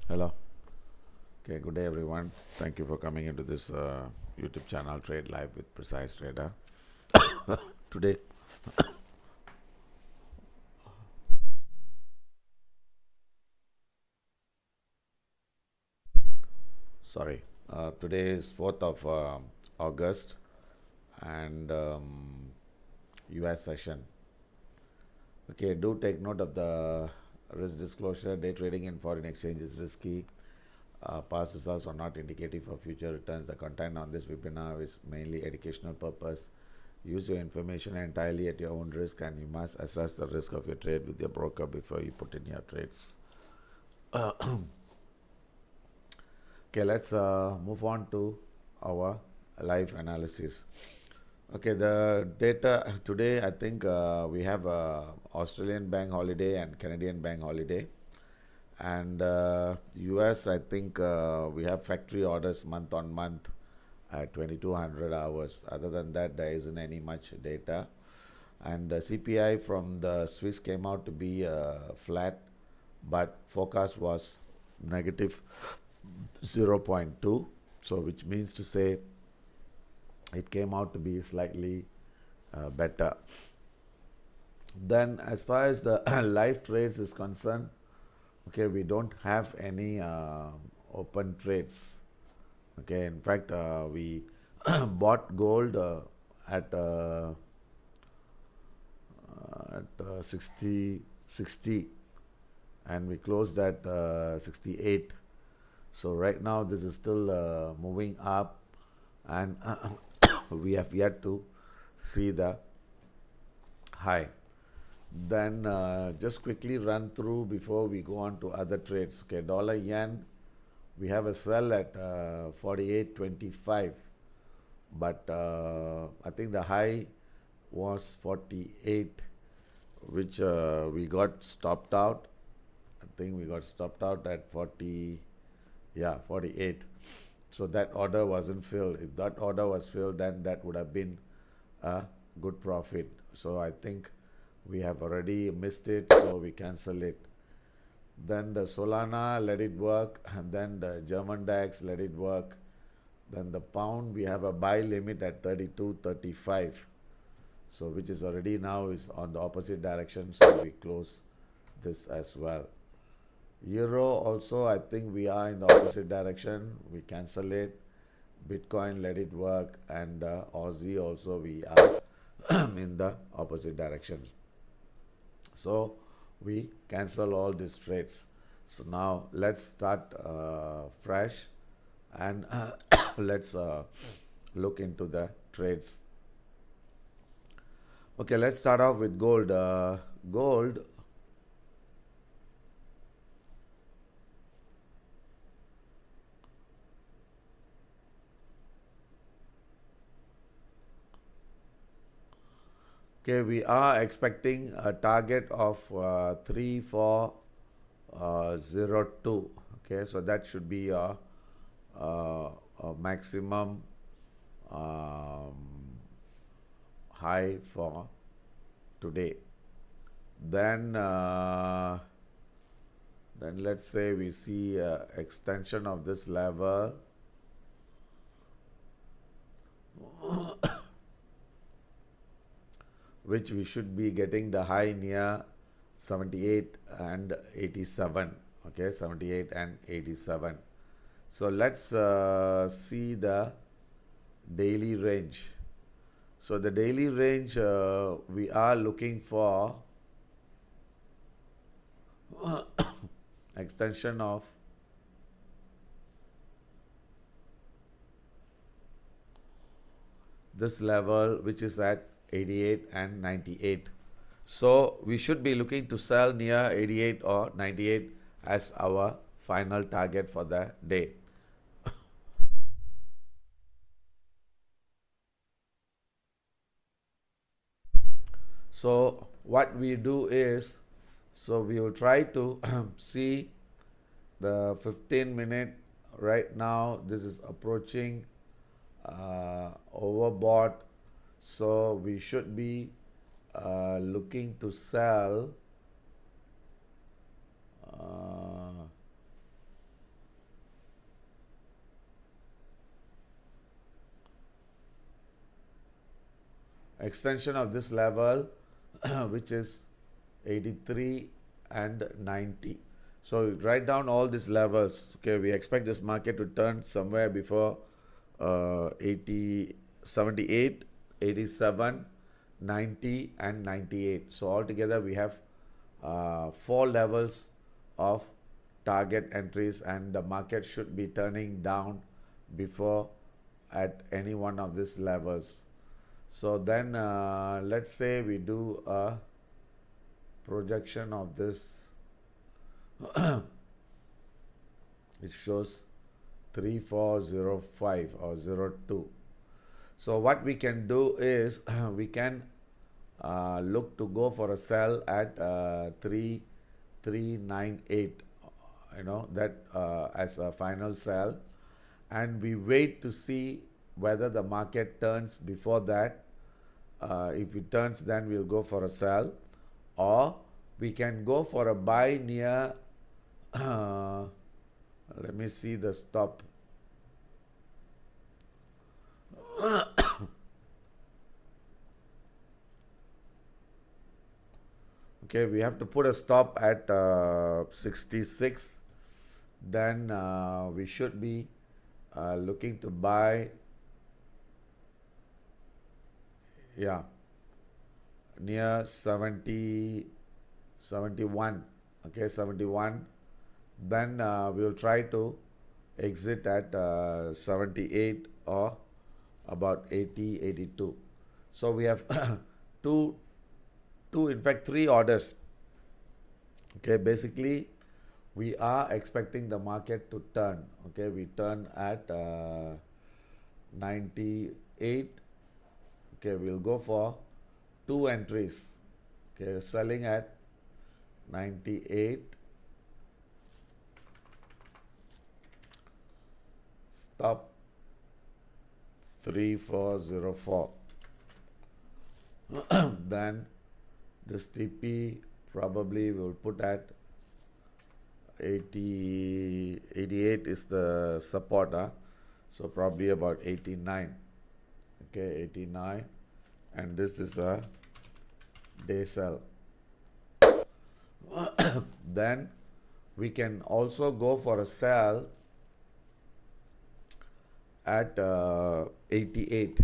Hello. Okay, good day everyone. Thank you for coming into this YouTube channel Trade Live with Precise Trader. Today, sorry, today is 4th of August and US session. Okay, do take note of the risk disclosure. Day trading in foreign exchange is risky. Past results are not indicative of future returns. The content on this webinar is mainly educational purpose. Use your information entirely at your own risk, and you must assess the risk of your trade with your broker before you put in your trades. Okay, let's move on to our live analysis. Okay, the data today, I think we have Australian bank holiday and Canadian bank holiday. And US, I think we have factory orders month on month at 2200 hours. Other than that, there isn't any much data. And the CPI from the Swiss came out to be flat, but forecast was negative 0.2. So which means to say it came out to be slightly better. Then as far as the live trades is concerned, okay, we don't have any open trades. Okay, in fact, we bought gold at 60 and we closed at 68. So right now this is still moving up, and we have yet to see the high. Then just quickly run through before we go on to other trades. Okay, dollar yen, we have a sell at 48.25, but I think the high was 48, which we got stopped out. I think we got stopped out at 48. So that order wasn't filled. If that order was filled, then that would have been a good profit. So I think we have already missed it, so we cancel it. Then the Solana, let it work, and then the German DAX, let it work. Then the pound, we have a buy limit at 32.35, so which is already now is on the opposite direction, so we close this as well. Euro also, I think we are in the opposite direction, we cancel it. Bitcoin, let it work, and Aussie also we are in the opposite direction. So we cancel all these trades. So now let's start fresh, and let's look into the trades. Okay, let's start off with gold. Gold, okay, we are expecting a target of 3402. Okay, so that should be a maximum high for today. Then let's say we see extension of this level. Which we should be getting the high near 78 and 87. Okay, 78 and 87. So let's see the daily range. So the daily range we are looking for extension of this level, which is at 88 and 98. So we should be looking to sell near 88 or 98 as our final target for the day. So what we do is, so we will try to see the 15-minute. Right now this is approaching overbought, so we should be looking to sell extension of this level which is 83 and 90. So write down all these levels. Okay, we expect this market to turn somewhere before 78, 87, 90 and 98. So altogether we have 4 levels of target entries, and the market should be turning down before at any one of these levels. So then let's say we do a projection of this. It shows 3405 or 02. So what we can do is we can look to go for a sell at 3398, that as a final sell, and we wait to see whether the market turns before that. If it turns, then we'll go for a sell, or we can go for a buy near let me see the stop. Okay, we have to put a stop at 66. Then we should be looking to buy, near 70, 71. Okay, 71. Then we'll try to exit at 78 or about 80, 82. So we have in fact 3 orders. Okay, basically we are expecting the market to turn. Okay, we turn at 98. Okay, we'll go for 2 entries. Okay, selling at 98. Stop 3404. Then this TP probably will put at 80, 88 is the support, so probably about 89. Okay, 89, and this is a day sell. Then we can also go for a sell at 88.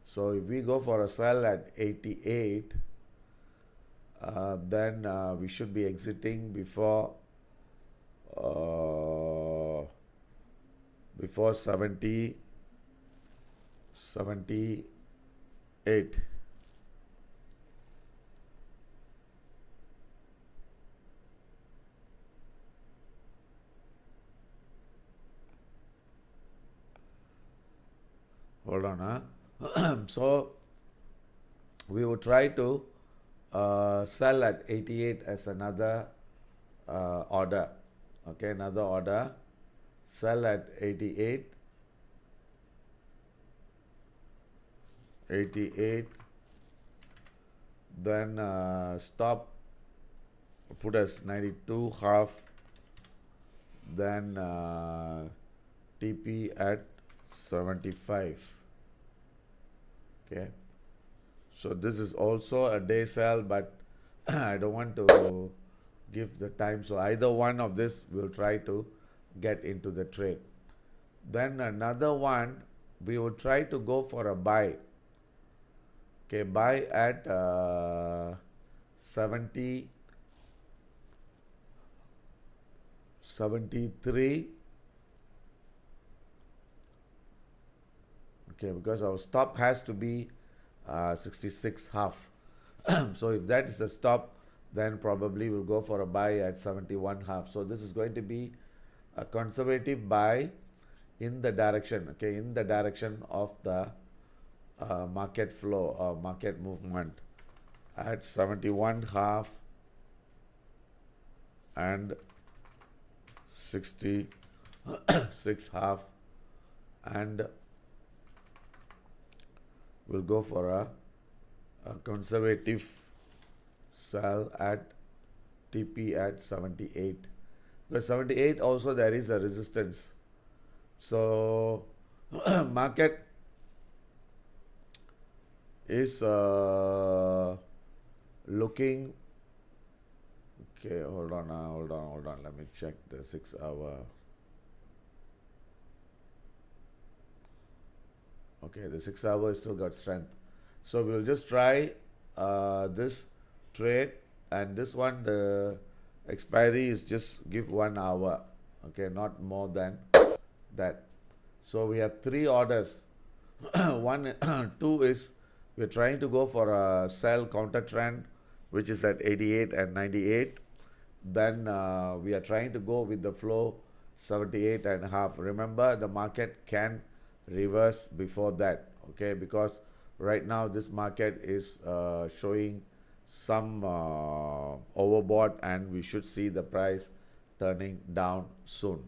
So if we go for a sell at 88, then we should be exiting before 70, 78. Hold on, so we would try to sell at 88 as another order. Okay, another order. Sell at 88. 88. Then stop. Put as 92 half. Then TP at 75. Okay, so this is also a day sell, but I don't want to give the time, so either one of this will try to get into the trade. Then another one, we will try to go for a buy. Okay, buy at 70, 73. Okay, because our stop has to be 66 half. So if that is the stop, then probably we'll go for a buy at 71 half. So this is going to be a conservative buy in the direction, okay, in the direction of the market flow or market movement at 71 half and 66 half, and we'll go for a conservative sell at TP at 78. Because 78 also there is a resistance. So market is looking. Okay, hold on. Let me check the 6 hour. Okay, the 6 hour still got strength. So we'll just try this trade, and this one, the expiry is just give 1 hour. Okay, not more than that. So we have 3 orders. One, two is we're trying to go for a sell counter trend, which is at 88 and 98. Then we are trying to go with the flow 78 and a half. Remember, the market can reverse before that, okay, because right now this market is showing some overbought, and we should see the price turning down soon.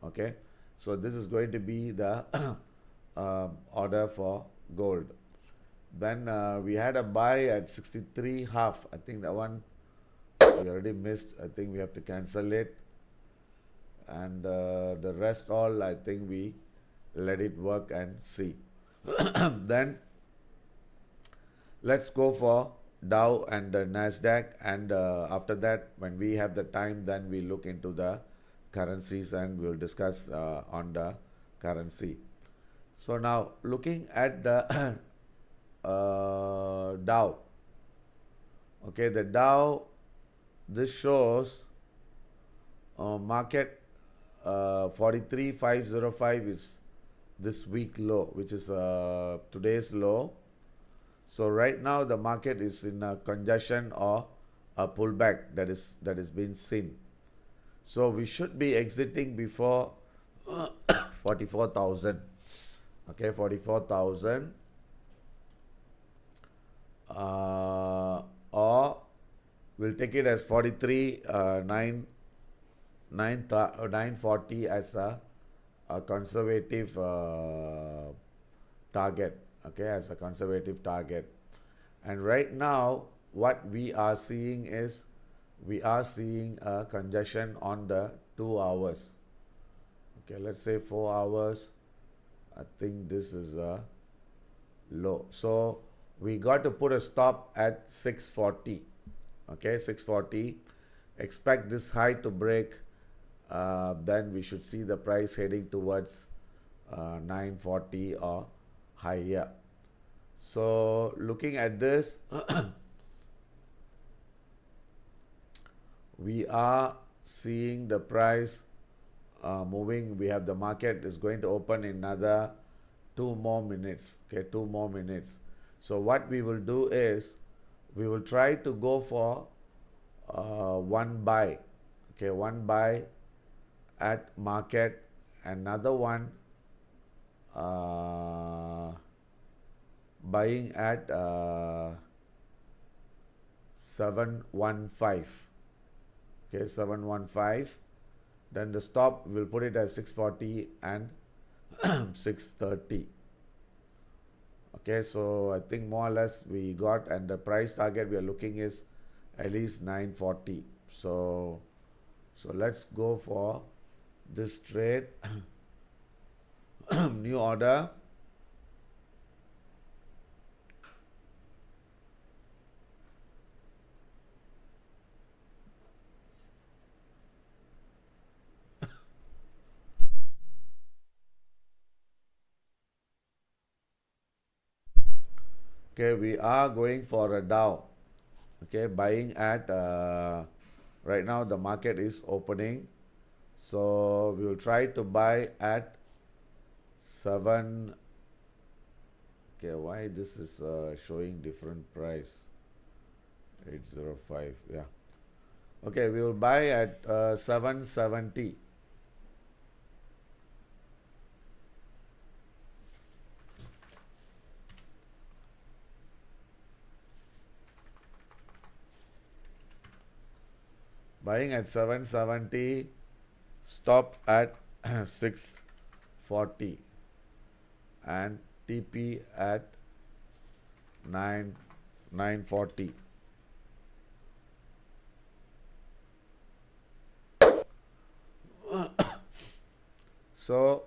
Okay, so this is going to be the order for gold. Then we had a buy at 63 half. I think that one we already missed. I think we have to cancel it, and the rest all, I think we let it work and see. Then let's go for Dow and the Nasdaq, and after that, when we have the time, then we look into the currencies and we'll discuss on the currency. So now looking at the Dow. Okay, the Dow, this shows market 43,505 is this week low, which is today's low. So right now the market is in a congestion or a pullback that is being seen. So we should be exiting before 44,000. Okay, 44,000. Or we'll take it as 940 as a conservative target. Okay, as a conservative target. And right now what we are seeing is we are seeing a congestion on the 2 hours. Okay, let's say 4 hours. I think this is a low. So we got to put a stop at 640. Okay, 640. Expect this high to break. Then we should see the price heading towards 940 or higher. So looking at this, we are seeing the price moving. We have the market is going to open in another 2 more minutes. Okay, 2 more minutes. So what we will do is we will try to go for one buy. Okay, one buy at market, another one buying at 715. Okay, 715. Then the stop, we'll put it as 640 and 630. Okay, so I think more or less we got, and the price target we are looking is at least 940. So let's go for this trade. New order. Okay, we are going for a Dow. Okay, buying at right now the market is opening, so we will try to buy at 7. Okay, why this is showing different price? 805. Yeah. Okay, we will buy at 770. Buying at 770, stop at 640, and TP at 940. So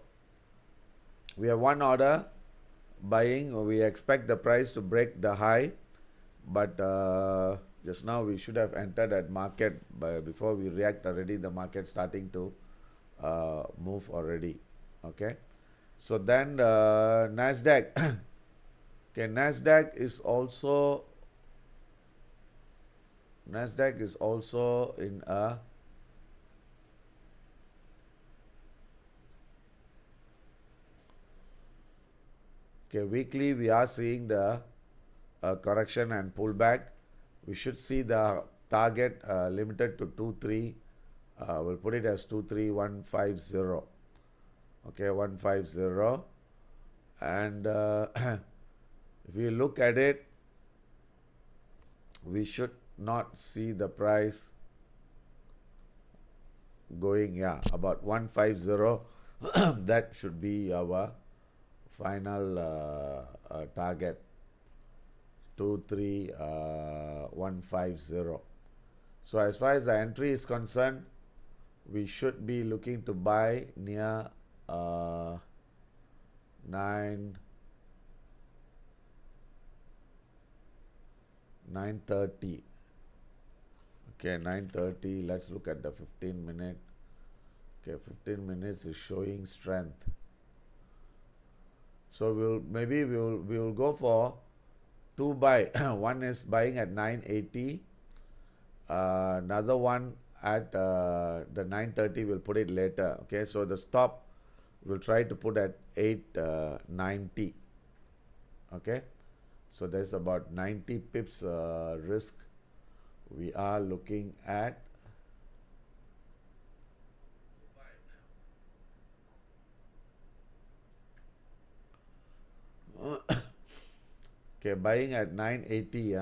we have one order. buying. We expect the price to break the high, but just now we should have entered at market before we react. Already the market starting to move already. Okay, so then Nasdaq. Okay, Nasdaq is also in a weekly. We are seeing the correction and pullback. We should see the target limited to 23. We'll put it as 23150. Okay, 150. And if you look at it, we should not see the price going, about 150. That should be our final target, 23150. So as far as the entry is concerned, we should be looking to buy near 930. Okay, 930. Let's look at the 15 minute. Okay, 15 minutes is showing strength. So we will go for two buy. One is buying at 980. Another one at the 930. We'll put it later. Okay, so the stop we'll try to put at 890. Okay, so there's about 90 pips risk we are looking at. Okay, buying at 980.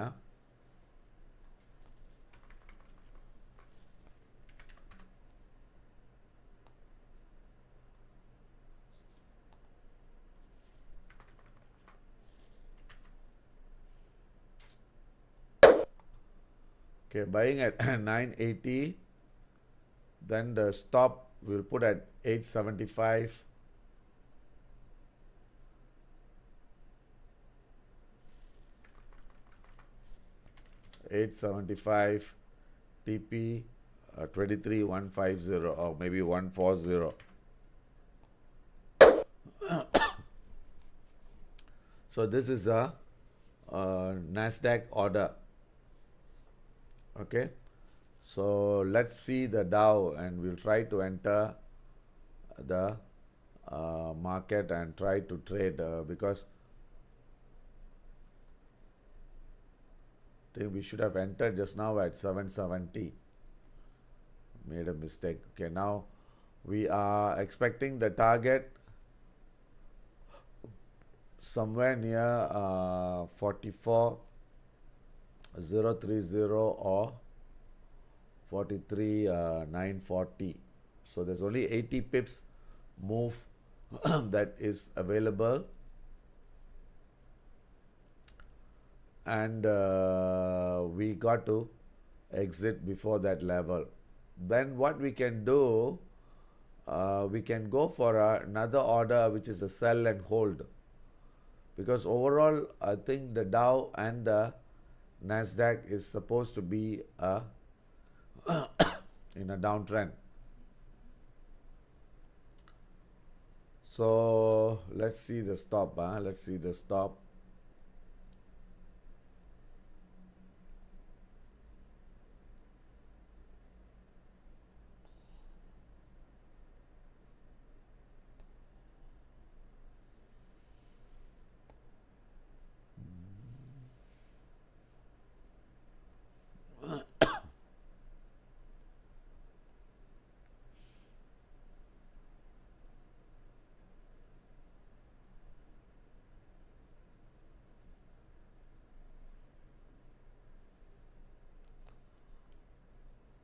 Okay, buying at 980. Then the stop we'll put at 875. TP 23150 or maybe 140. So this is a Nasdaq order. Okay, so let's see the Dow, and we'll try to enter the market and try to trade because I think we should have entered just now at 770. Made a mistake. Okay, now we are expecting the target somewhere near 44030 or 43940. So there's only 80 pips move that is available, and we got to exit before that level. Then what we can do, we can go for another order, which is a sell and hold, because overall I think the Dow and the Nasdaq is supposed to be in a downtrend. So let's see the stop. Let's see the stop.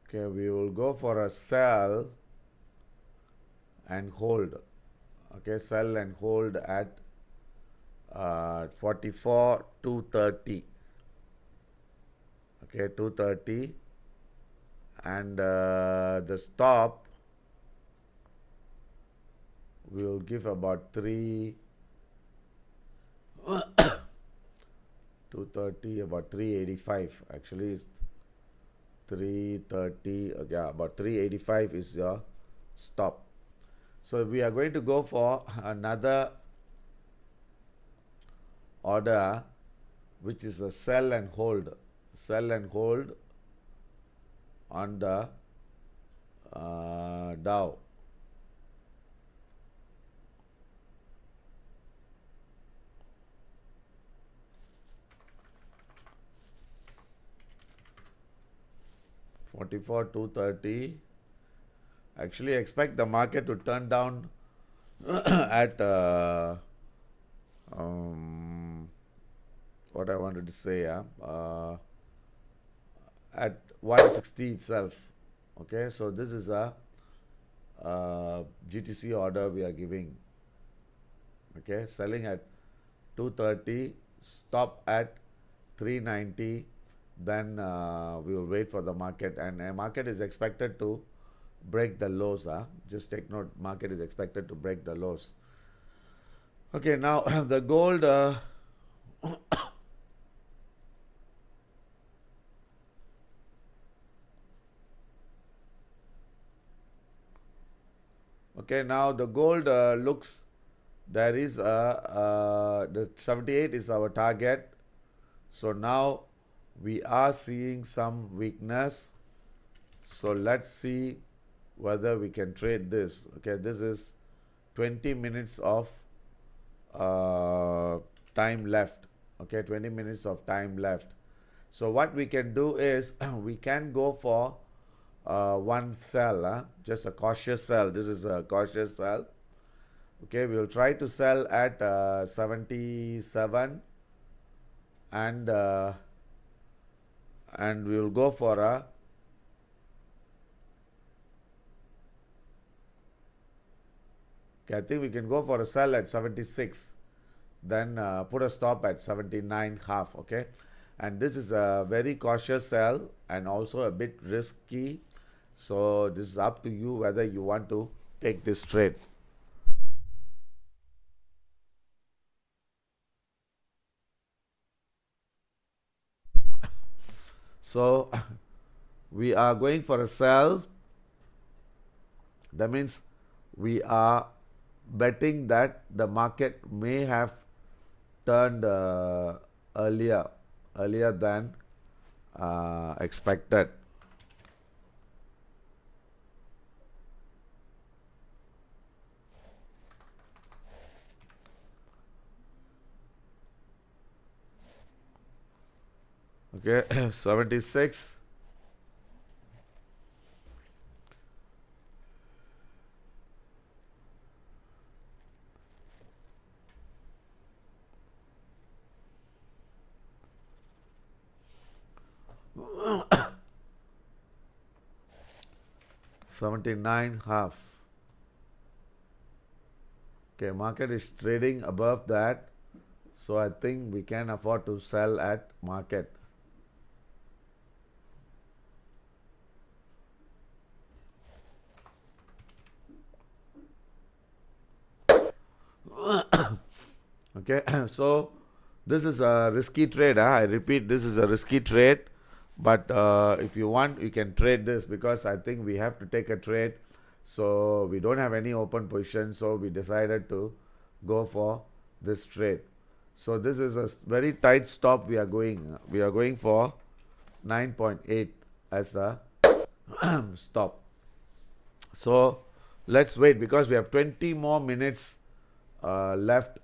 Okay, we will go for a sell and hold. Okay, sell and hold at 44,230. Okay, 230, and the stop we will give about 3 230, about 385. Actually, it's 330. Yeah, about 385 is your stop. So we are going to go for another order, which is a sell and hold. Sell and hold on the Dow. $44 230. Actually, expect the market to turn down at what I wanted to say, at 160 itself. Okay, so this is a GTC order we are giving. Okay, selling at 230, stop at 390. Then we will wait for the market, and market is expected to break the lows. Just take note, market is expected to break the lows. Okay, now the gold. Okay, now the gold looks, there is the 78 is our target. So now we are seeing some weakness. So let's see whether we can trade this. Okay, this is 20 minutes of time left. Okay, 20 minutes of time left. So what we can do is we can go for one sell, just a cautious sell. This is a cautious sell. Okay, we will try to sell at 77, and we will go for a I think we can go for a sell at 76, then put a stop at 79 half. Okay, and this is a very cautious sell and also a bit risky. So this is up to you whether you want to take this trade. So we are going for a sell. That means we are betting that the market may have turned earlier than expected. Okay, 76. $79 half. Okay, market is trading above that, so I think we can afford to sell at market. Okay, so this is a risky trade. I repeat, this is a risky trade, but if you want, you can trade this, because I think we have to take a trade. So we don't have any open position, so we decided to go for this trade. So this is a very tight stop we are going. We are going for 9.8 as a stop. So let's wait, because we have 20 more minutes left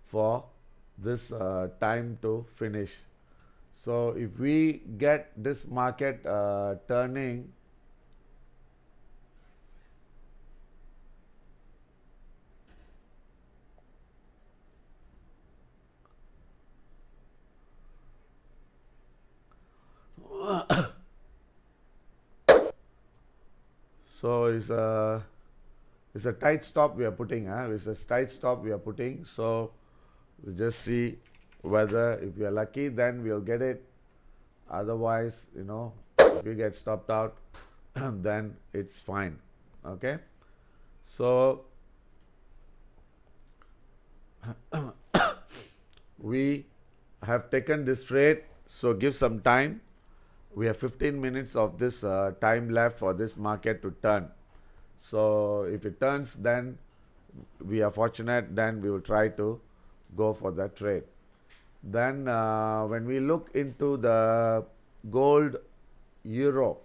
for this time to finish. So if we get this market turning, so it's a tight stop we are putting. It's a tight stop we are putting. So we just see whether, if we are lucky, then we'll get it. Otherwise, if we get stopped out, then it's fine. Okay, so we have taken this trade, so give some time. We have 15 minutes of this time left for this market to turn. So if it turns, then we are fortunate, then we will try to go for that trade. Then when we look into the gold euro,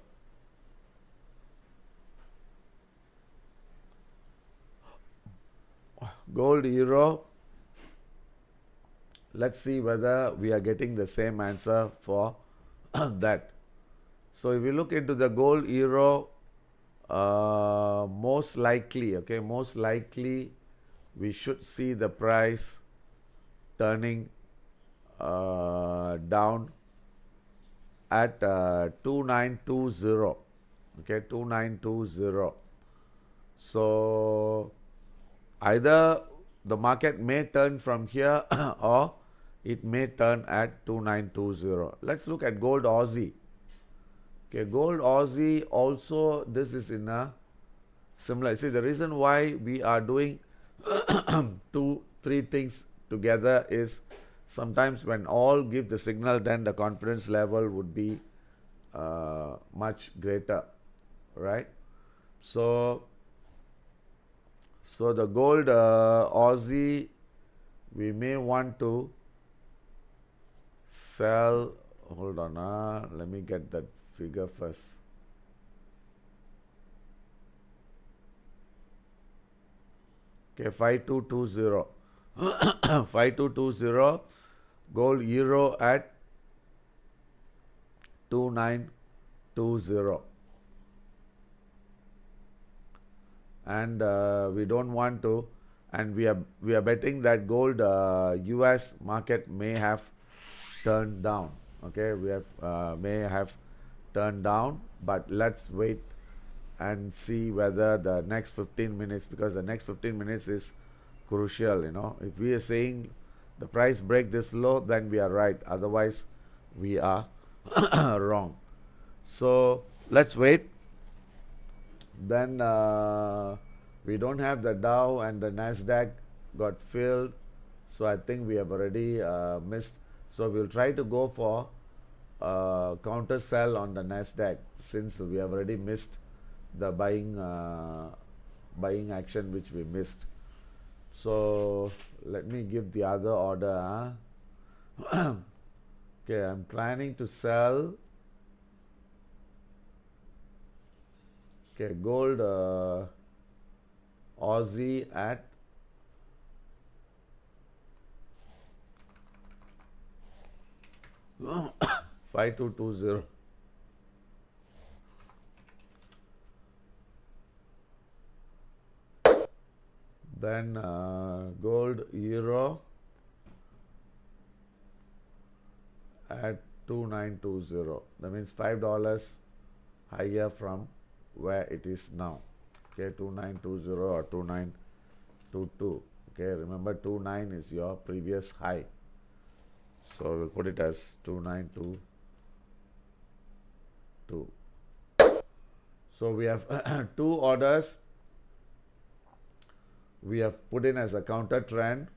let's see whether we are getting the same answer for that. So if we look into the gold euro, most likely we should see the price turning down at 2920. Okay, 2920. So either the market may turn from here or it may turn at 2920. Let's look at gold Aussie. Okay, gold Aussie also, this is in a similar. See, the reason why we are doing 2-3 things together is sometimes when all give the signal, then the confidence level would be much greater, right? So the gold Aussie, we may want to sell. Hold on, let me get that figure first. Okay, 5220. 5220. Gold euro at 2920. And we don't want to, and we are betting that gold US market may have turned down. Okay, we have may have turned down, but let's wait and see whether the next 15 minutes, because the next 15 minutes is crucial. If we are saying the price break this low, then we are right, otherwise we are wrong. So let's wait. Then we don't have the Dow, and the Nasdaq got filled, so I think we have already missed. So we'll try to go for counter sell on the Nasdaq, since we have already missed the buying action which we missed. So let me give the other order. Okay, I'm planning to sell. Okay, gold Aussie at 5220. Then gold euro at 2920. That means $5 higher from where it is now. Okay, 2920 or 2922. Okay, remember 29 is your previous high. So we'll put it as 2922. So we have two orders we have put in as a counter trend,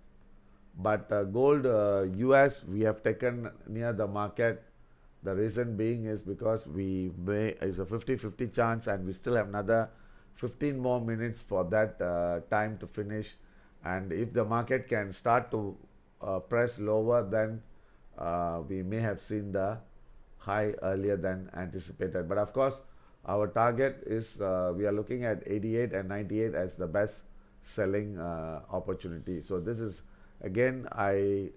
but gold US we have taken near the market. The reason being is because it's a 50-50 chance, and we still have another 15 more minutes for that time to finish. And if the market can start to press lower, then we may have seen the high earlier than anticipated. But of course, our target is we are looking at 88 and 98 as the best selling opportunity. So this is, again, I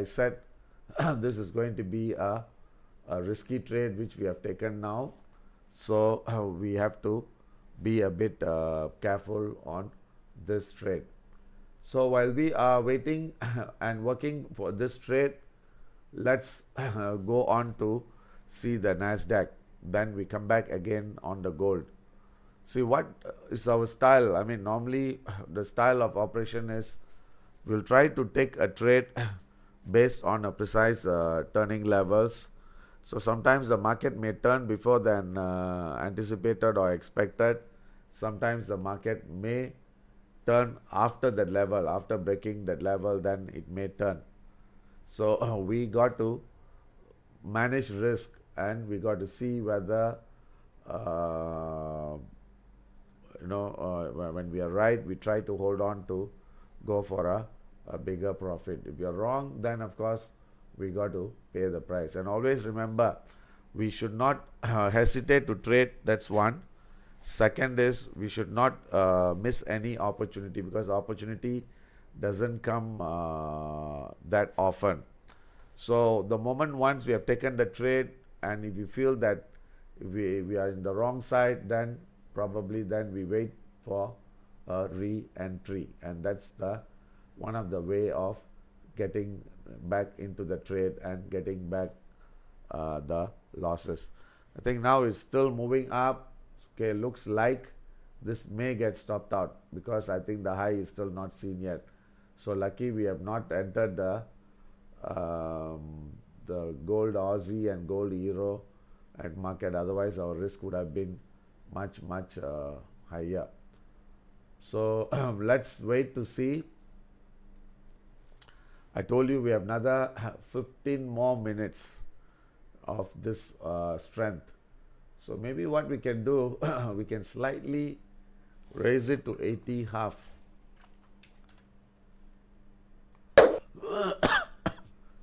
said this is going to be a risky trade which we have taken now. So we have to be a bit careful on this trade. So while we are waiting and working for this trade, let's go on to see the Nasdaq. Then we come back again on the gold. See, what is our style? I mean, normally the style of operation is we'll try to take a trade based on a precise turning levels. So sometimes the market may turn before than anticipated or expected. Sometimes the market may turn after that level, after breaking that level, then it may turn. So we got to manage risk, and we got to see whether uh, when we are right, we try to hold on to go for a bigger profit. If you're wrong, then of course we got to pay the price. And always remember, we should not hesitate to trade. That's one. Second is, we should not miss any opportunity, because opportunity doesn't come that often. So the moment once we have taken the trade, and if you feel that we are in the wrong side, then probably then we wait for a re-entry, and that's the one of the way of getting back into the trade and getting back the losses. I think now it's still moving up. Okay, looks like this may get stopped out, because I think the high is still not seen yet. So lucky we have not entered the gold Aussie and gold euro at market. Otherwise our risk would have been much higher. So let's wait to see. I told you we have another 15 more minutes of this strength. So maybe what we can do, we can slightly raise it to 80.5.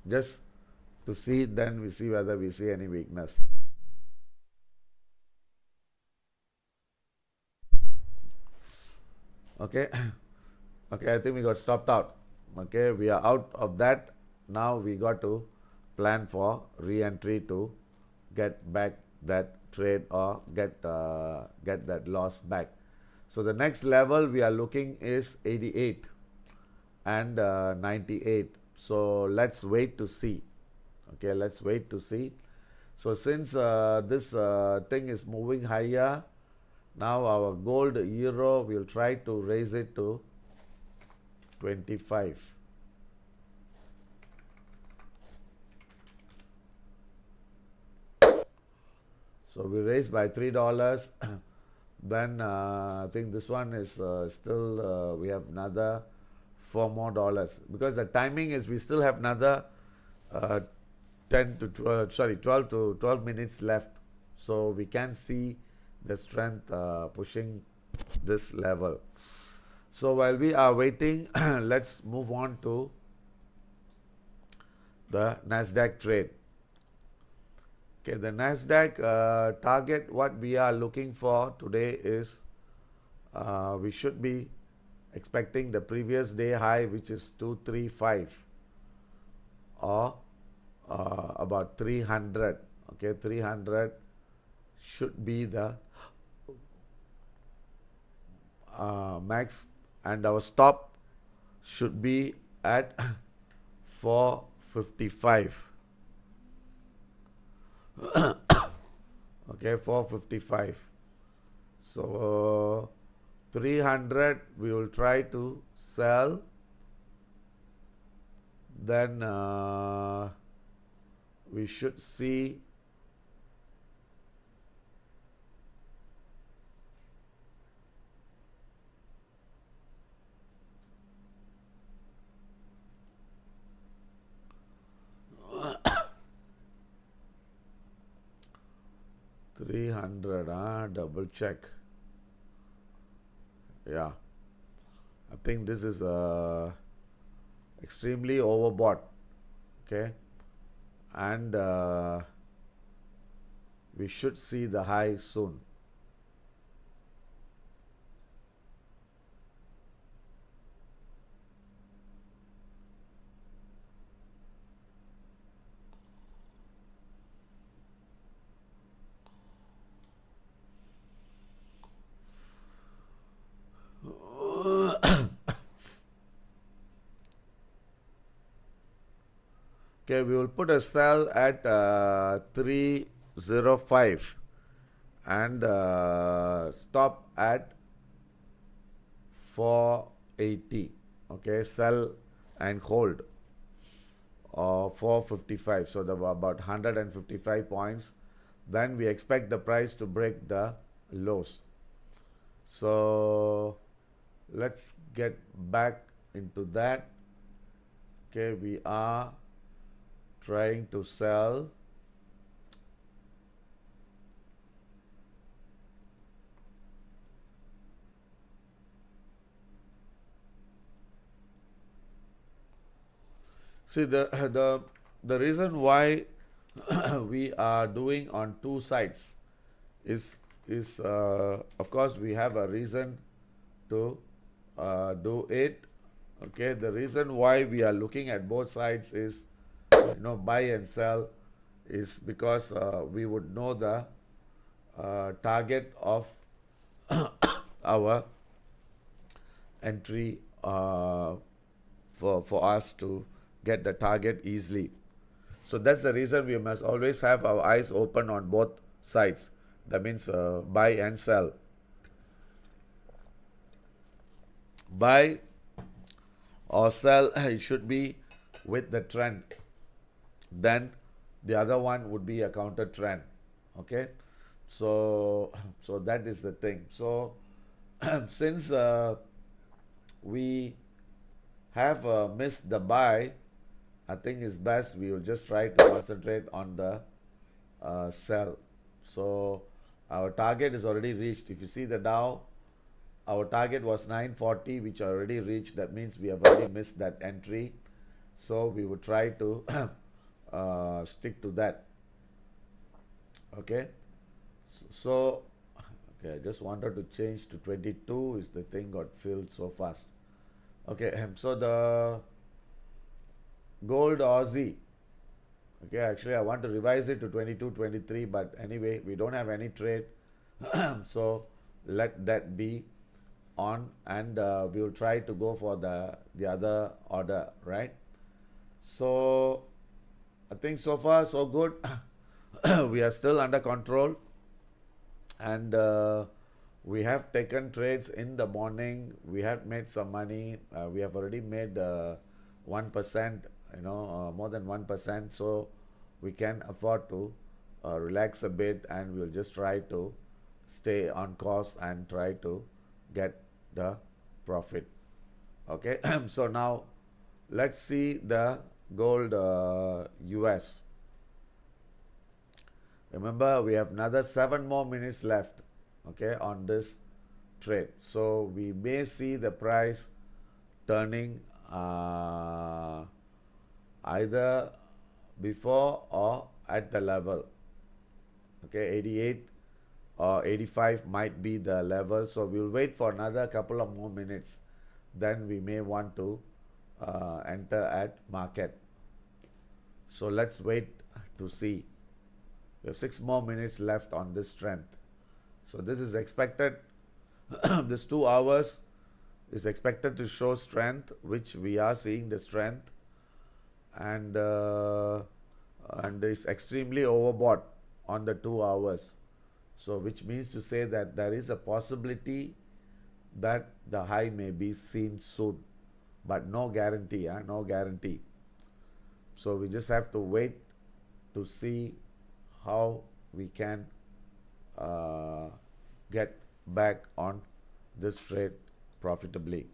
Just to see, then we see whether we see any weakness. Okay. Okay, I think we got stopped out. Okay, we are out of that. Now we got to plan for re-entry to get back that trade, or get that loss back. So the next level we are looking is 88 and 98. So let's wait to see. Okay, let's wait to see. So since this thing is moving higher, now our gold euro, we'll try to raise it to 25. So we raised by $3. Then I think this one is still, we have another $4 more, because the timing is we still have another 12 to 12 minutes left. So we can see the strength pushing this level. So while we are waiting, let's move on to the Nasdaq trade. Okay, the Nasdaq target, what we are looking for today is we should be expecting the previous day high, which is 235, or about 300. Okay, 300 should be the max, and our stop should be at 455. Okay, 455. So 300 we will try to sell. Then we should see $300, double check. Yeah, I think this is extremely overbought. Okay, and we should see the high soon. Okay, we will put a sell at 305 and stop at 480. Okay, sell and hold 455. So about 155 points. Then we expect the price to break the lows. So let's get back into that. Okay, we are trying to sell. See, the reason why we are doing on two sides is of course we have a reason to do it. Okay, the reason why we are looking at both sides is, buy and sell, is because we would know the target of our entry, for us to get the target easily. So that's the reason we must always have our eyes open on both sides. That means buy and sell. Buy or sell, it should be with the trend. Then the other one would be a counter trend. Okay, so that is the thing. So since we have missed the buy, I think it's best we will just try to concentrate on the sell. So our target is already reached. If you see the Dow, our target was 940, which already reached. That means we have already missed that entry. So we would try to stick to that. Okay. So, okay, I just wanted to change to 22. Is the thing got filled so fast. Okay, so the gold Aussie. Okay, actually I want to revise it to 22, 23, but anyway, we don't have any trade. So let that be on, and we will try to go for the other order, right? So I think so far so good. We are still under control, and we have taken trades in the morning. We have made some money. We have already made 1%, more than 1%. So we can afford to relax a bit, and we'll just try to stay on course and try to get the profit. Okay, so now let's see the gold US. Remember, we have another 7 more minutes left, okay, on this trade. So we may see the price turning either before or at the level. Okay, 88 or 85 might be the level. So we'll wait for another couple of more minutes. Then we may want to enter at market. So let's wait to see. We have 6 more minutes left on this strength. So this is expected. This 2 hours is expected to show strength, which we are seeing the strength, and is extremely overbought on the 2 hours. So which means to say that there is a possibility that the high may be seen soon, but no guarantee, no guarantee. So we just have to wait to see how we can get back on this trade profitably.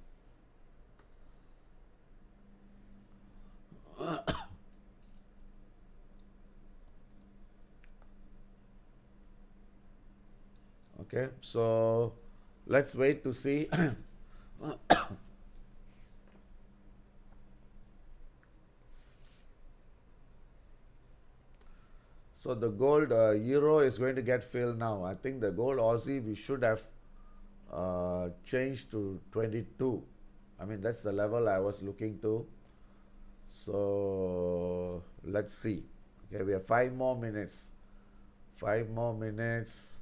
Okay, so let's wait to see. So the gold euro is going to get filled now. I think the gold Aussie we should have changed to 22. I mean, that's the level I was looking to. So let's see. Okay, we have 5 more minutes. 5 more minutes.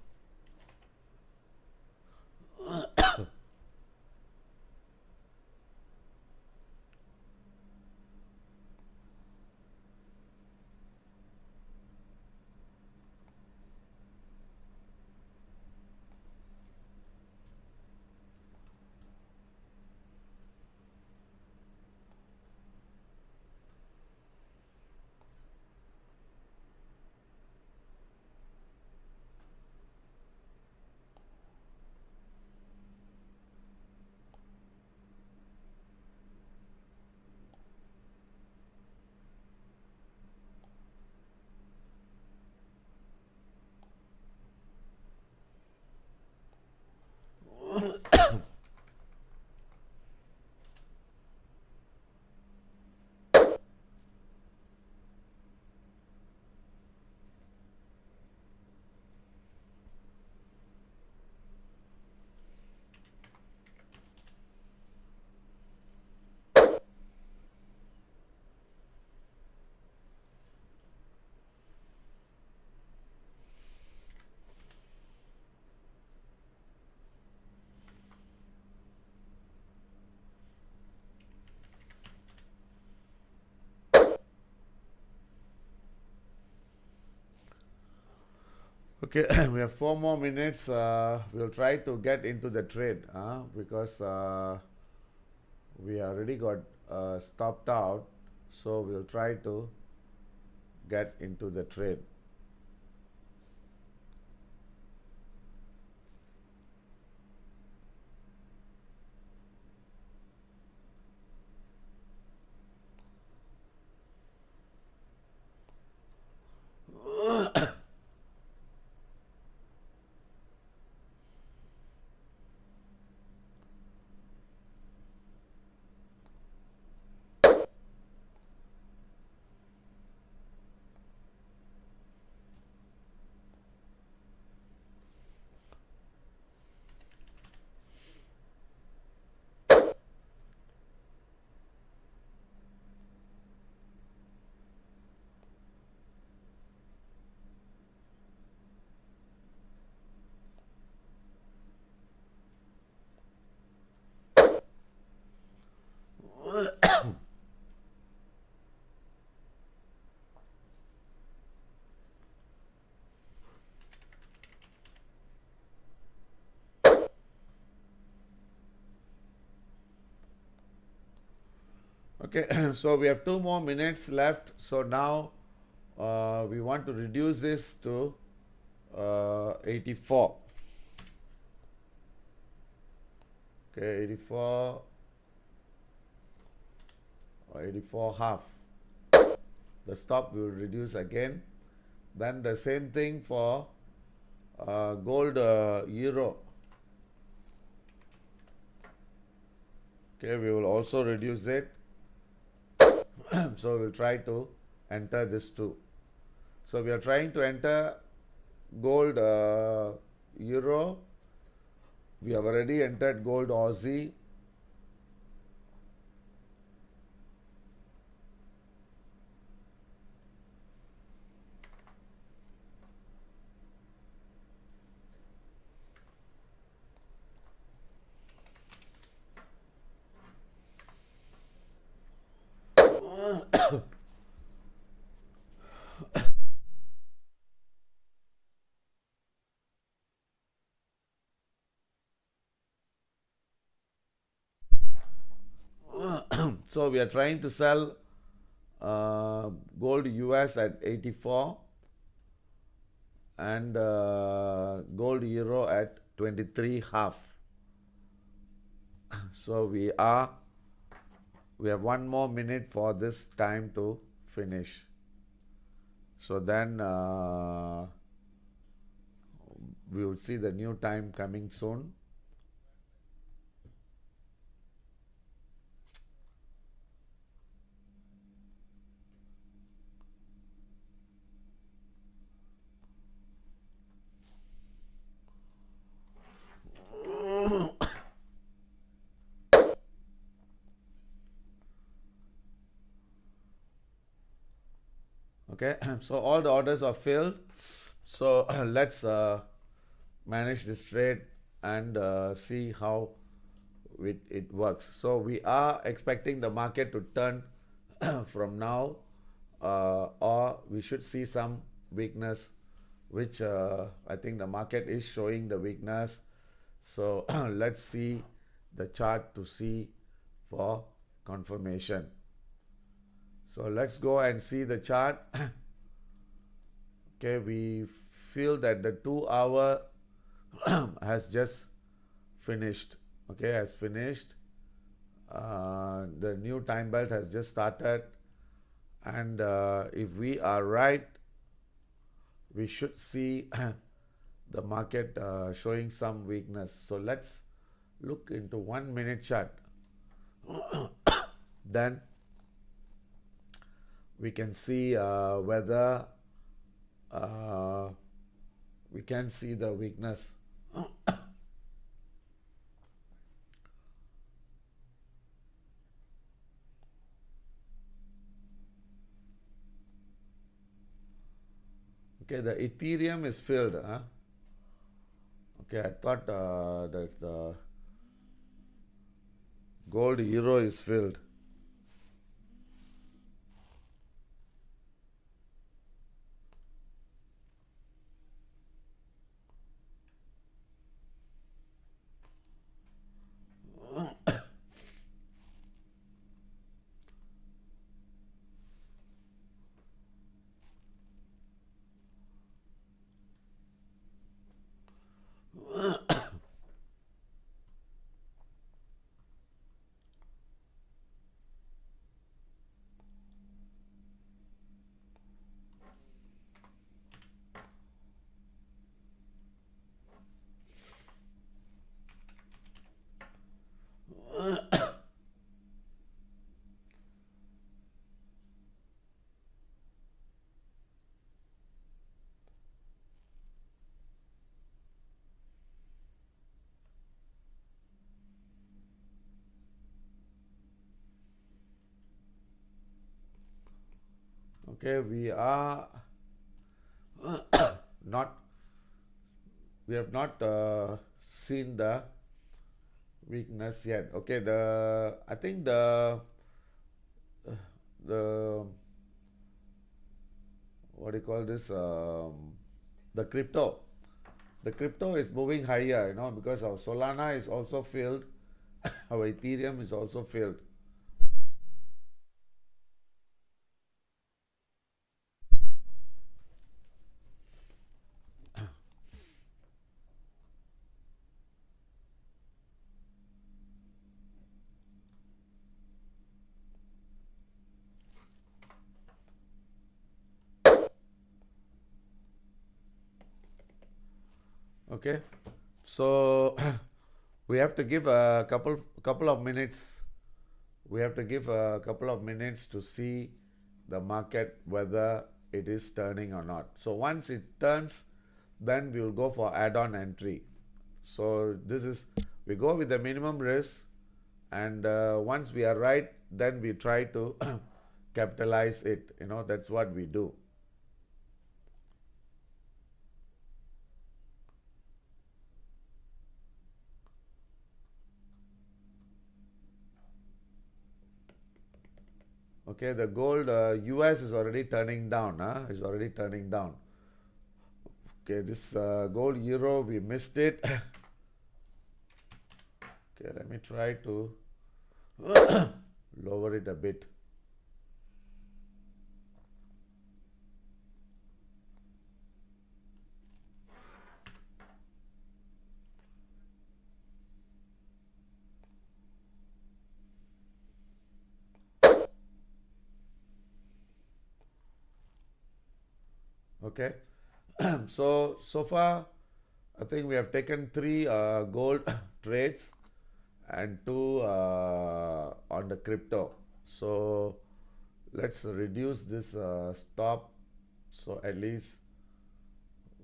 Okay, we have 4 more minutes. We'll try to get into the trade because we already got stopped out. So we'll try to get into the trade. Okay, so we have 2 more minutes left. So now we want to reduce this to 84. Okay, 84 or 84 half. The stop will reduce again. Then the same thing for gold euro. Okay, we will also reduce it. So we'll try to enter this too. So we are trying to enter gold euro. We have already entered gold Aussie. So we are trying to sell gold US at 84 and gold euro at 23 half. So we have 1 more minute for this time to finish. So then we will see the new time coming soon. Okay, so all the orders are filled. So let's manage this trade and see how it works. So we are expecting the market to turn from now, or we should see some weakness, which I think the market is showing the weakness. So let's see the chart to see for confirmation. So let's go and see the chart. Okay, we feel that the 2 hour has just finished. Okay, has finished. The new time belt has just started, and if we are right, we should see the market showing some weakness. So let's look into 1 minute chart. Then we can see whether we can see the weakness. Okay, the Ethereum is filled. Okay, I thought that the gold euro is filled. Okay, not we have not seen the weakness yet. Okay, the I think the what do you call this, the crypto is moving higher, because our Solana is also filled, our Ethereum is also filled. Okay, so we have to give a couple of minutes. We have to give a couple of minutes to see the market whether it is turning or not. So once it turns, then we will go for add-on entry. So this is, we go with the minimum risk, and once we are right, then we try to capitalize it. That's what we do. Okay, the gold US is already turning down. Is already turning down. Okay, this gold euro, we missed it. Okay, let me try to lower it a bit. Okay, so far I think we have taken 3 gold trades and 2 on the crypto. So let's reduce this stop, so at least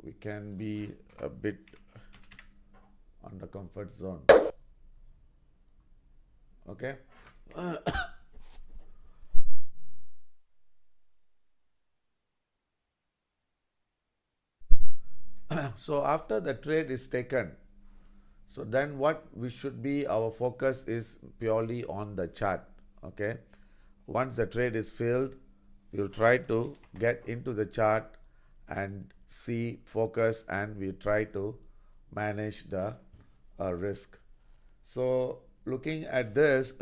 we can be a bit on the comfort zone. Okay. So after the trade is taken, so then what we should be, our focus is purely on the chart. Okay, once the trade is filled, we'll try to get into the chart and see, focus, and we try to manage the risk. So looking at this,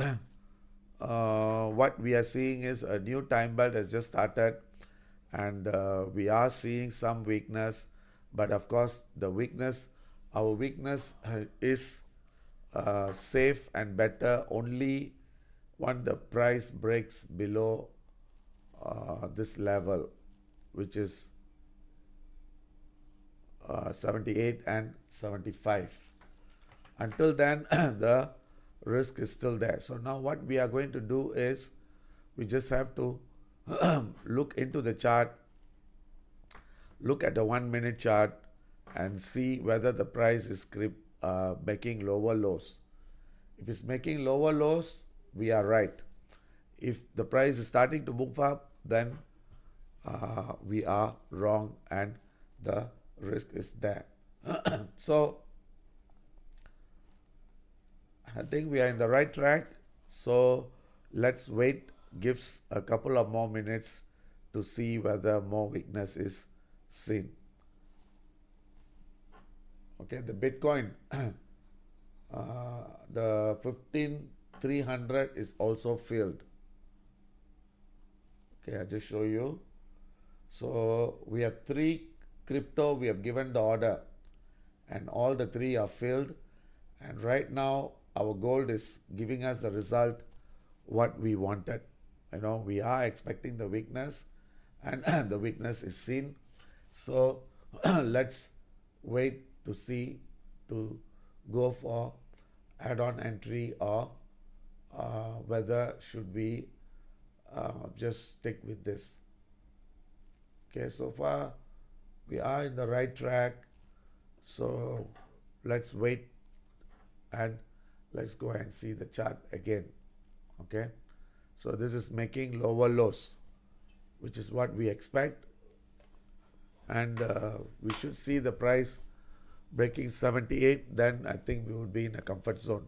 what we are seeing is a new time belt has just started, and we are seeing some weakness, but of course our weakness is safe and better only when the price breaks below this level, which is 78 and 75. Until then, the risk is still there. So now what we are going to do is, we just have to look into the chart, look at the 1 minute chart, and see whether the price is making lower lows. If it's making lower lows, we are right. If the price is starting to move up, then we are wrong and the risk is there. So I think we are in the right track. So let's wait, gives a couple of more minutes to see whether more weakness is seen. Okay, the Bitcoin, the 15,300 is also filled. Okay, I'll just show you. So we have 3 crypto, we have given the order, and all the 3 are filled. And right now our gold is giving us the result what we wanted. We are expecting the weakness, and the weakness is seen. So let's wait to see, to go for add-on entry, or whether should we just stick with this. Okay, so far we are in the right track. So let's wait and let's go and see the chart again. Okay, so this is making lower lows. which is what we expect. And we should see the price breaking 78, then I think we would be in a comfort zone.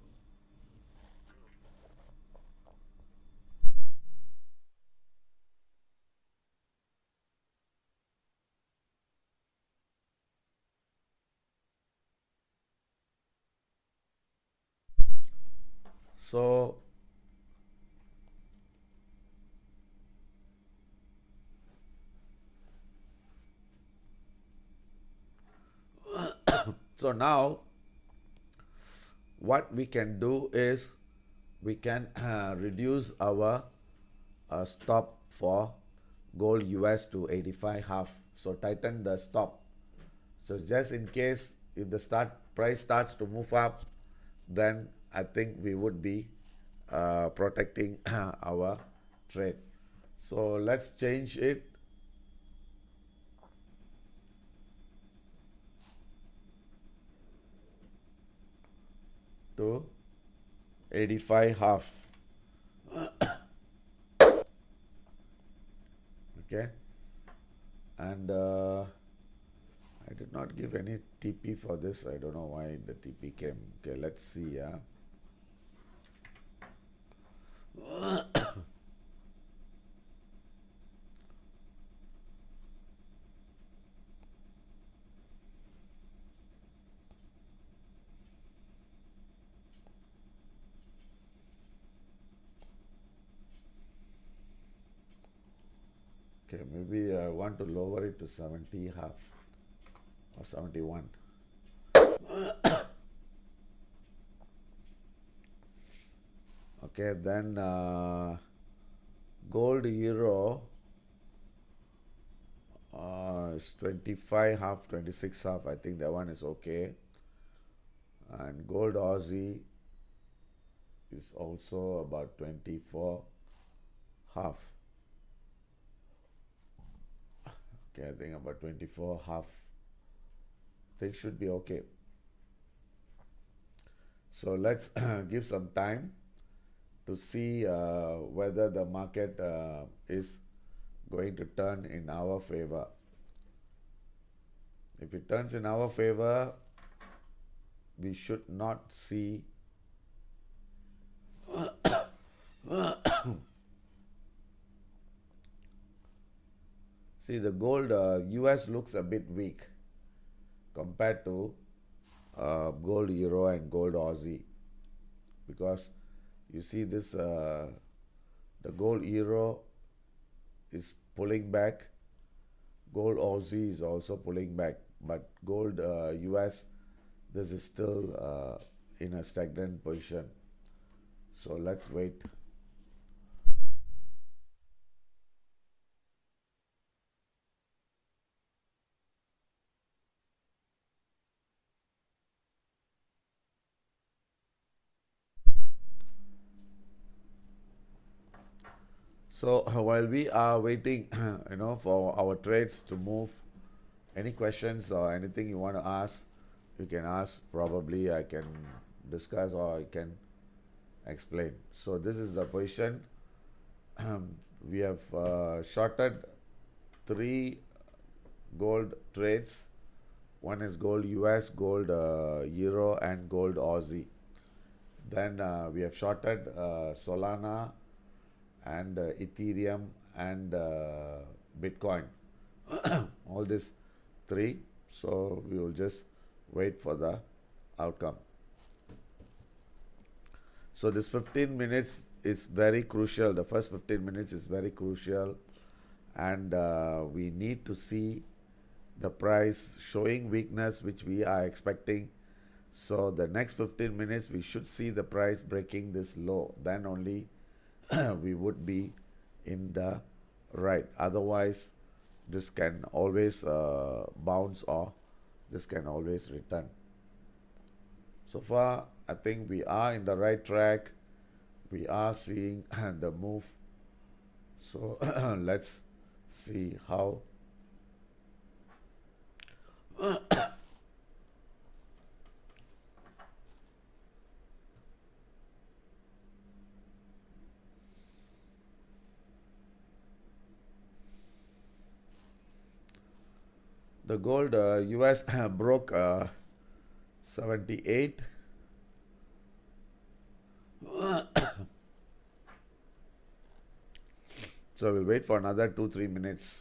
So so now what we can do is we can reduce our stop for gold US to 85 half. So tighten the stop. So just in case if the price starts to move up, then I think we would be protecting our trade. So let's change it to 85 half. Okay, and I did not give any TP for this. I don't know why the TP came. Okay, let's see. Yeah. Okay, maybe I want to lower it to 70 half or 71. Okay, then gold euro is 25 half, 26 half. I think that one is okay. And gold Aussie is also about 24 half. Okay, I think about 24 half. Things should be okay. So let's give some time to see whether the market is going to turn in our favor. If it turns in our favor, we should not see see the gold US looks a bit weak compared to gold euro and gold Aussie, because you see this the gold euro is pulling back, gold Aussie is also pulling back, but gold US, this is still in a stagnant position. So let's wait. So while we are waiting, for our trades to move, any questions or anything you want to ask, you can ask. Probably I can discuss or I can explain. So this is the position. We have shorted 3 gold trades. One is gold US, gold euro, and gold Aussie. Then we have shorted Solana and Ethereum and Bitcoin. All these 3. So we will just wait for the outcome. So this 15 minutes is very crucial. The first 15 minutes is very crucial, and we need to see the price showing weakness, which we are expecting. So the next 15 minutes we should see the price breaking this low, then only we would be in the right. Otherwise this can always bounce, or this can always return. So far I think we are in the right track. We are seeing the move. So let's see how The gold US broke 78. So we'll wait for another 2-3 minutes.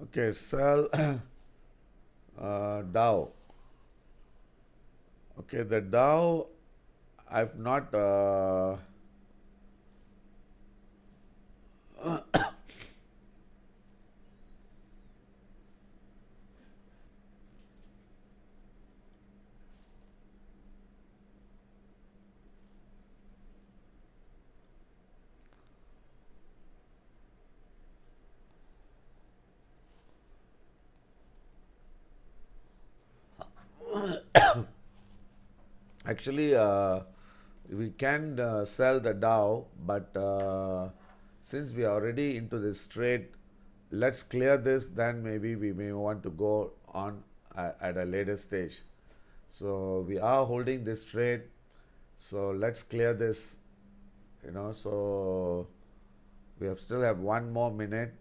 Okay, sell Dow. Okay, the Dow, I've not actually we can sell the Dow, but since we are already into this trade, let's clear this, then maybe we may want to go on at a later stage. So we are holding this trade, so let's clear this, so we still have 1 more minute.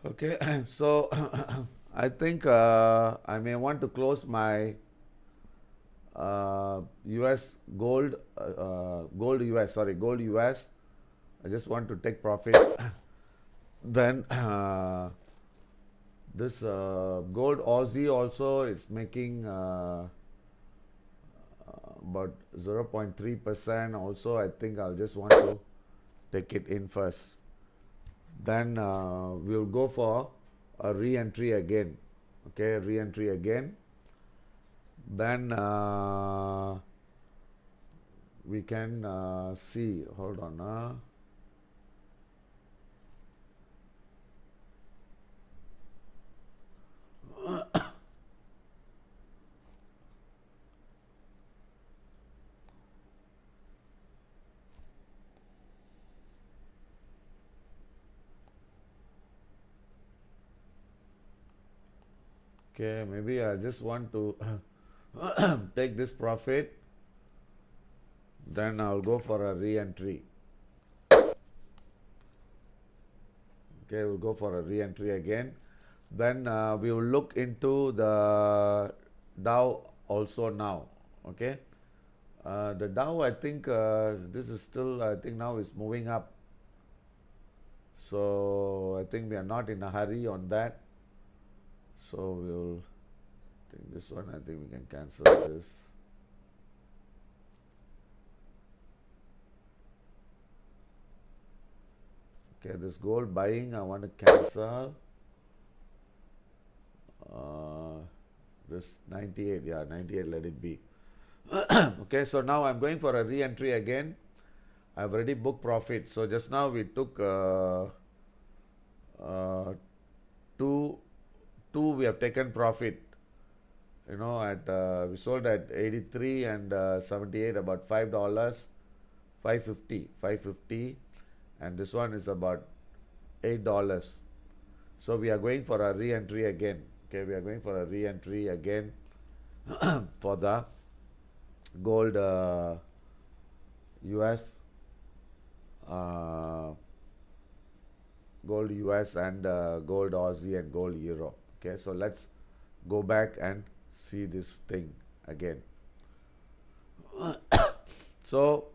Okay, so I think I may want to close my US gold US. I just want to take profit. Then this gold Aussie also is making about 0.3%. Also, I think I'll just want to take it in first. Then we'll go for a re-entry again. Okay, re-entry again. Then we can see, hold on. Okay, maybe I just want to take this profit, then I'll go for a re-entry. Okay, we'll go for a re-entry again. Then we will look into the Dow also now. Okay, the Dow, I think this is still, I think now is moving up. So I think we are not in a hurry on that. So we'll take this one. I think we can cancel this. Okay, this gold buying I want to cancel. This 98, yeah, 98, let it be. Okay, so now I'm going for a re-entry again. I've already booked profit. So just now we took two, we have taken profit. We sold at 83 and 78, about $5, 550, and this one is about $8. So we are going for a re-entry again. Okay, we are going for a re-entry again for the gold US, uh, gold US and gold Aussie and gold Euro. Okay, so let's go back and see this thing again. So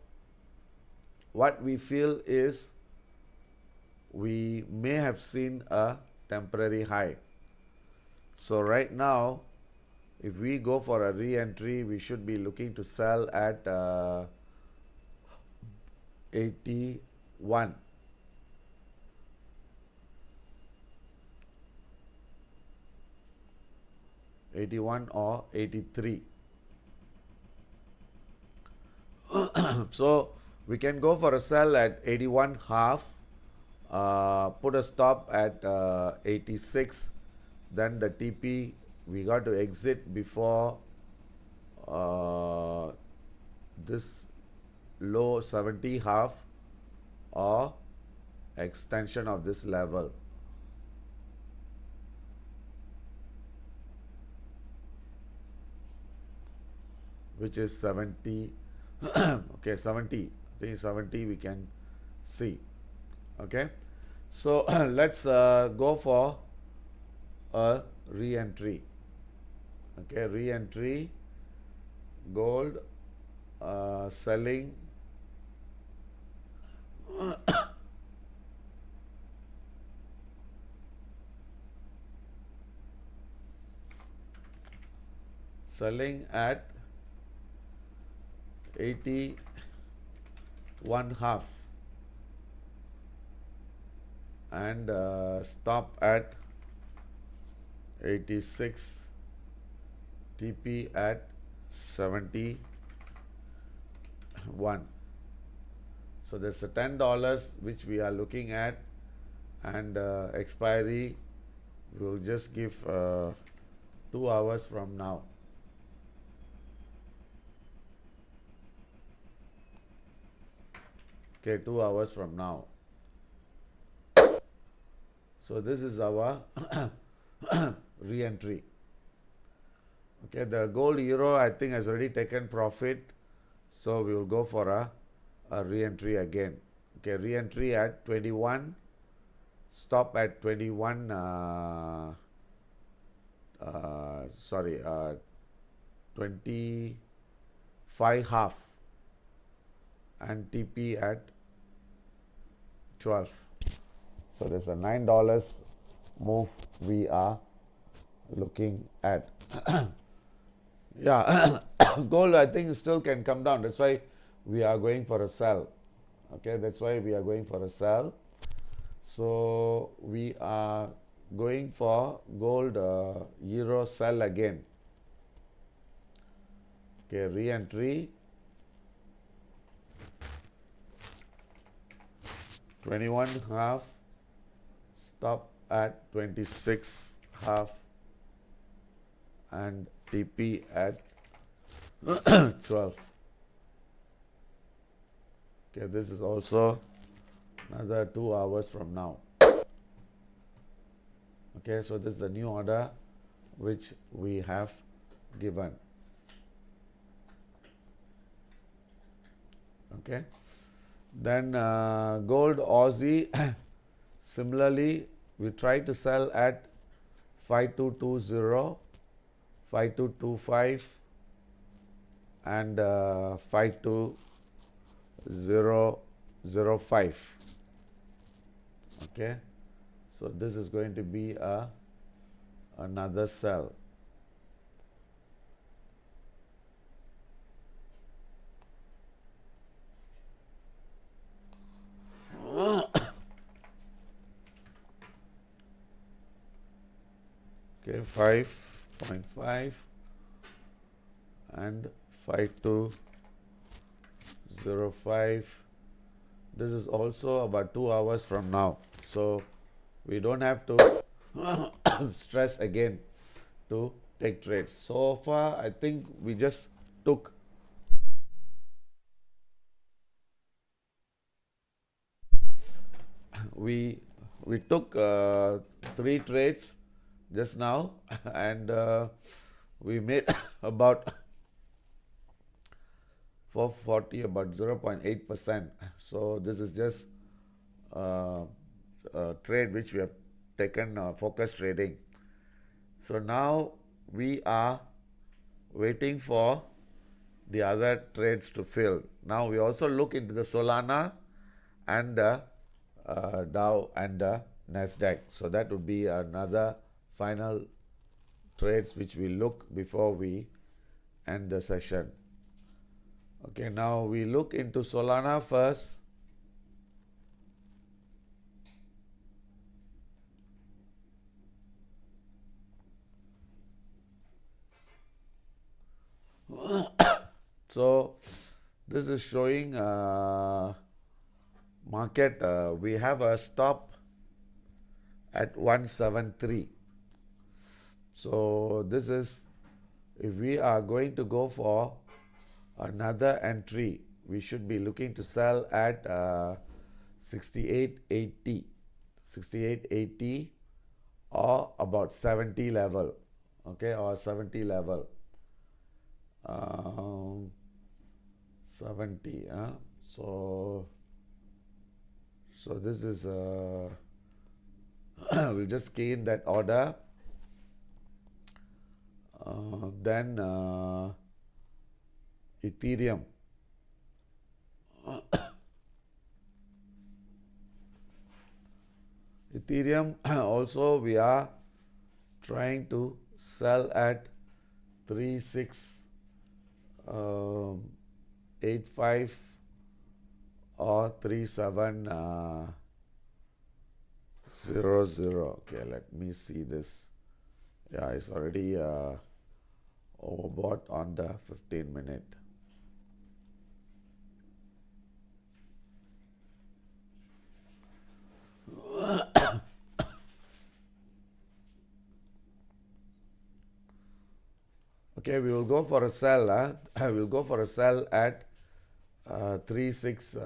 what we feel is we may have seen a temporary high. So right now, if we go for a re-entry, we should be looking to sell at 81. 81 or 83. So we can go for a sell at 81 half, put a stop at 86, then the TP we got to exit before this low 70 half or extension of this level. Which is 70. Okay, 70. I think 70 we can see. Okay, so let's go for a re-entry. Okay, re-entry, gold, selling selling at 81 half and stop at 86, TP at 71. So there's a $10 which we are looking at, and expiry will just give 2 hours from now. Okay, 2 hours from now. So this is our re-entry. Okay, the gold euro I think has already taken profit, so we will go for a re-entry again. Okay, re-entry at 21, stop at 21. 25 half and TP at 12. So there's a $9 move we are looking at. Yeah, gold I think still can come down. That's why we are going for a sell. Okay, that's why we are going for a sell. So we are going for gold euro sell again. Okay, re-entry 21 half, stop at 26 half and TP at 12. Okay, this is also another 2 hours from now. Okay, so this is the new order which we have given. Okay, then gold Aussie similarly we try to sell at 5220, 5225 and 52005. Okay, so this is going to be another sell. Okay, 5.5 and 5205. This is also about 2 hours from now, so we don't have to stress again to take trades. So far I think we just took we took 3 trades just now and we made about 440, about 0.8%. So this is just a trade which we have taken focus trading. So now we are waiting for the other trades to fill. Now we also look into the Solana and the Dow and the Nasdaq. So that would be another final trades which we look before we end the session. Okay, now we look into Solana first. So this is showing market. We have a stop at 173. So this is, if we are going to go for another entry, we should be looking to sell at 68.80, 68.80 or about 70 level, okay, or 70 level. 70. So this is we'll just key in that order. Then Ethereum. Ethereum also we are trying to sell at 3685 or 3700. Okay, let me see this. Yeah, it's already overbought on the 15-minute. Okay, we will go for a sell. I will go for a sell at 36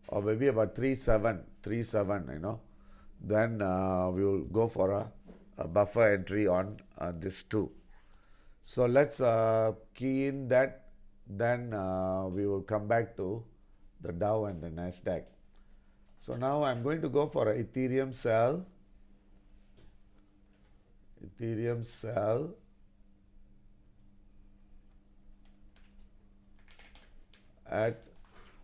or maybe about 37, you know. Then we will go for a buffer entry on this too. So let's key in that. Then we will come back to the Dow and the Nasdaq. So now I'm going to go for a Ethereum sell. Ethereum sell at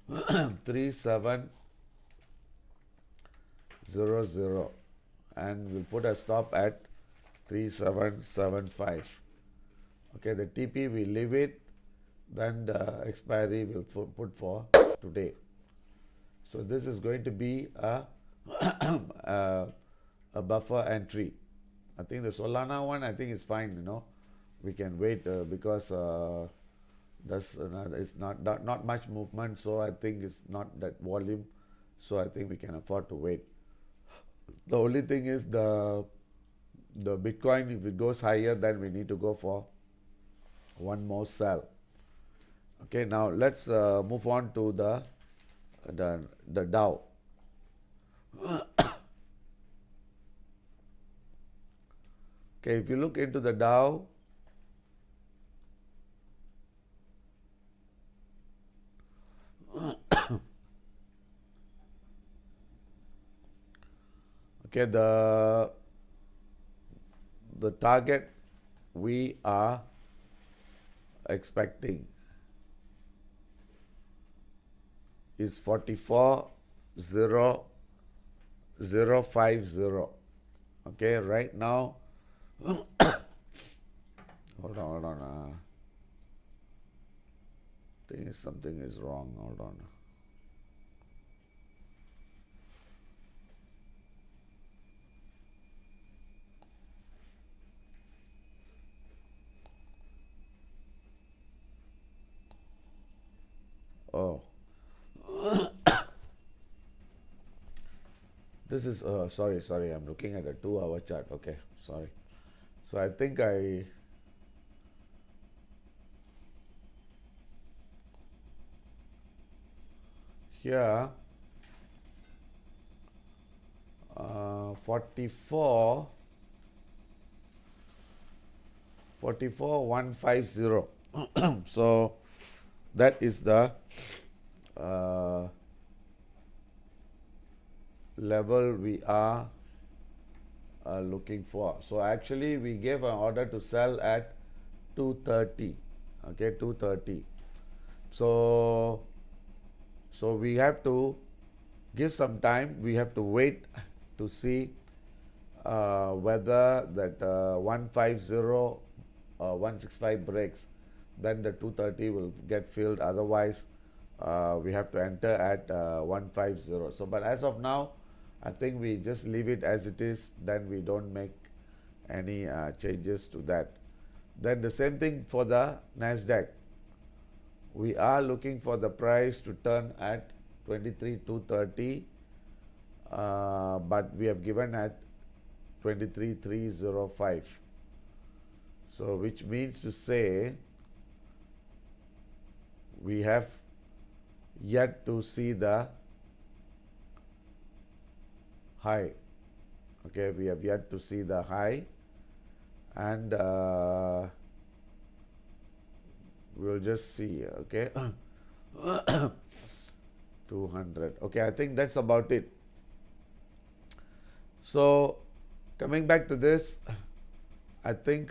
3700, and we'll put a stop at 3775. Okay, the TP we leave it, then the expiry will put for today. So this is going to be a a buffer entry. I think the Solana one, I think is fine, you know. We can wait because it's not much movement, so I think it's not that volume, so I think we can afford to wait. The only thing is the Bitcoin, if it goes higher, then we need to go for one more sell. Okay, now let's move on to the Dow. Okay, if you look into the Dow, okay, the target we are expecting is 44,050. Okay, right now, hold on. I think something is wrong. Hold on. Oh. This is, sorry, I'm looking at a 2-hour chart. Okay, sorry. So I think here, 44,150. So that is the uh, level we are looking for. So actually we gave an order to sell at 230. Okay, 230. So we have to give some time. We have to wait to see whether that 150 165 breaks, then the 230 will get filled. Otherwise we have to enter at 150. So but as of now, I think we just leave it as it is, then we don't make any changes to that. Then the same thing for the Nasdaq. We are looking for the price to turn at 23,230, but we have given at 23,305. So which means to say we have yet to see the high. Okay, we have yet to see the high, and we'll just see. Okay. 200. Okay, I think that's about it. So coming back to this, I think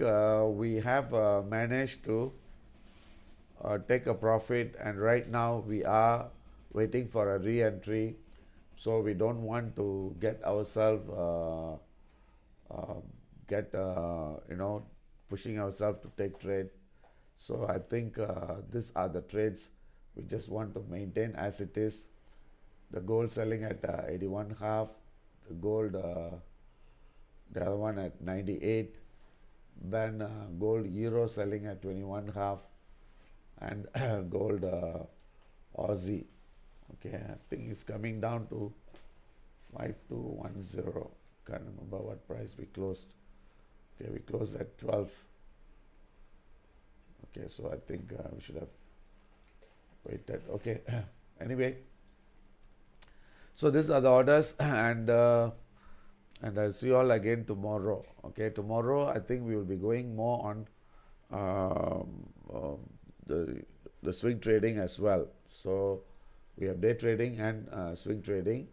we have managed to take a profit, and right now we are waiting for a re-entry. So we don't want to get ourselves pushing ourselves to take trade. So I think these are the trades we just want to maintain as it is. The gold selling at 81.5, the gold the other one at 98, then gold euro selling at 21.5, and gold Aussie. Okay, I think it's coming down to 5210. Can't remember what price we closed. Okay, we closed at 12. Okay, so I think we should have waited. Okay, anyway, so these are the orders, and I'll see you all again tomorrow. Okay, tomorrow I think we will be going more on the swing trading as well. So we have day trading and swing trading.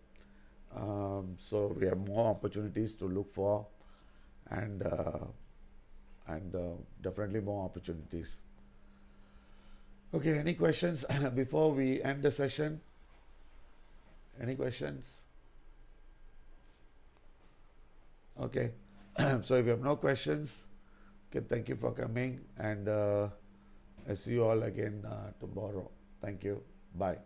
So we have more opportunities to look for, and definitely more opportunities. Okay, any questions before we end the session? Any questions? Okay, so if you have no questions, okay, thank you for coming, and I'll see you all again tomorrow. Thank you. Bye.